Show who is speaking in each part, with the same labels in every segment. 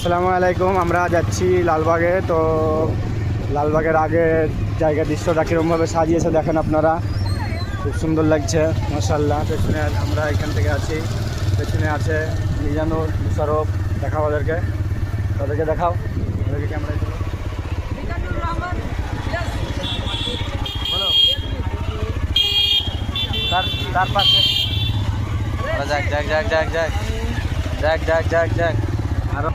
Speaker 1: আসসালামু আলাইকুম। আমরা যাচ্ছি লালবাগে। তো লালবাগের আগে জায়গা দৃশ্যটা কীরকমভাবে সাজিয়েছে দেখেন আপনারা, খুব সুন্দর লাগছে মাশাআল্লাহ। পেছনে আমরা এখান থেকে আছি, পেছনে আছে মিজানুর, মুশারফ। দেখাও ওদেরকে দেখাও, ওদেরকে ক্যামেরায় তুলো। বলো তার পাশে যাক যাক যাক যাক যাক যাক যাক যাক যাক আরো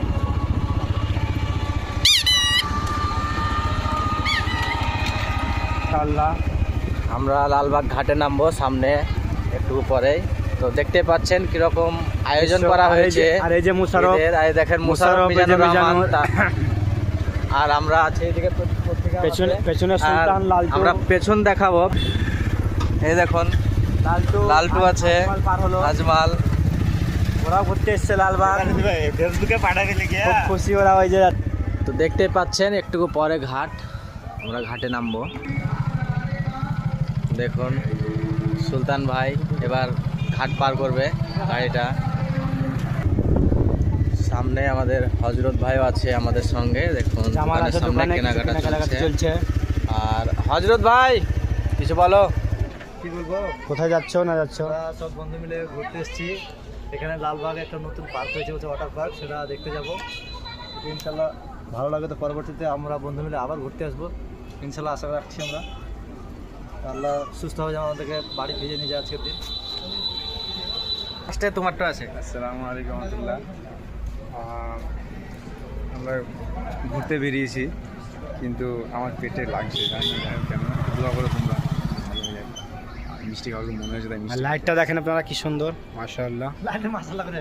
Speaker 1: আমরা লালবাগ ঘাটে নামবো সামনে একটু পরেই। তো দেখতে পাচ্ছেন কিরকম আয়োজন করা হয়েছে। আর এই যে মুশারফ, দেখেন মুশারফ, মিজানুর, আর আমরা আছি এদিকে পেছনে সুলতান, লালটু। আমরা পেছন দেখাবো, এই দেখুন লালটু আছে, আজমাল, ওরা ঘুরতে এসছে লালবাগ, ফেসবুকে পাঠাবে, খুব খুশি ওরা। ওই যে তো দেখতে পাচ্ছেন একটু পরে ঘাট, আমরা ঘাটে নামবো। দেখুন সুলতান ভাই এবার ঘাট পার করবে গাড়িটা। সামনে আমাদের হজরত ভাইও আছে আমাদের সঙ্গে। দেখুন সামনে কেনাকাটা চলছে। আর হজরত ভাই কিছু বলো। কি বলবো, কোথায় যাচ্ছ না যাচ্ছ? সব বন্ধু মিলে ঘুরতে এসেছি। এখানে লালবাগে একটা নতুন পার্ক হয়েছে, ওয়াটার পার্ক, সেটা দেখতে যাবো। ইনশাল্লাহ ভালো লাগে তো পরবর্তীতে আমরা বন্ধু মিলে আবার ঘুরতে আসবো ইনশাল্লাহ, আশা রাখছি আমরা। আল্লাহ সুস্থভাবে যেন আমাদেরকে বাড়ি ফিরিয়ে নিয়ে যায় আজকের দিন। ফার্স্টে তোমারটা আছে।
Speaker 2: আসসালামু আলাইকুম রহমতুল্লাহ। আমরা ঘুরতে বেরিয়েছি, কিন্তু আমার পেটে লাগছে, জানি না কেন। দোয়া করো তোমরা ভালো হয়ে যাবে। মিষ্টি খাওয়ার মনে হয়েছে তাই মিষ্টি।
Speaker 1: লাইটটা দেখেন আপনারা কি সুন্দর, মাশাআল্লাহ।
Speaker 2: লাইটে মাশাআল্লাহ করে